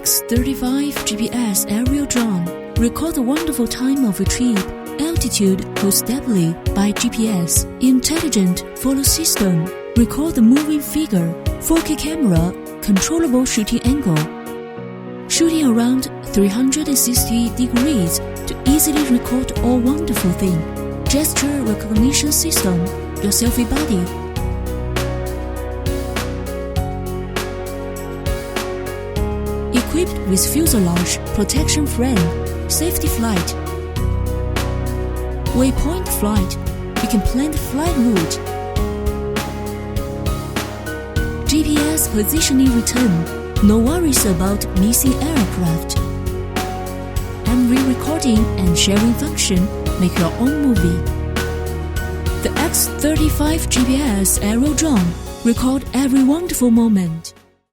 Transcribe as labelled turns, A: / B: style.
A: x35GPS aerial drone record the wonderful time of retrieve, altitude hold stably by GPS, intelligent follow system, record the moving figure, 4K camera, controllable shooting angle, shooting around 360 degrees to easily record all wonderful things, gesture recognition system, your selfie body. Equipped with fuselage, protection frame, safety flight, waypoint flight, you can plan the flight route, GPS positioning return, no worries about missing aircraft, and re-recording and sharing function, make your own movie. The X35GPS aerial drone record every wonderful moment.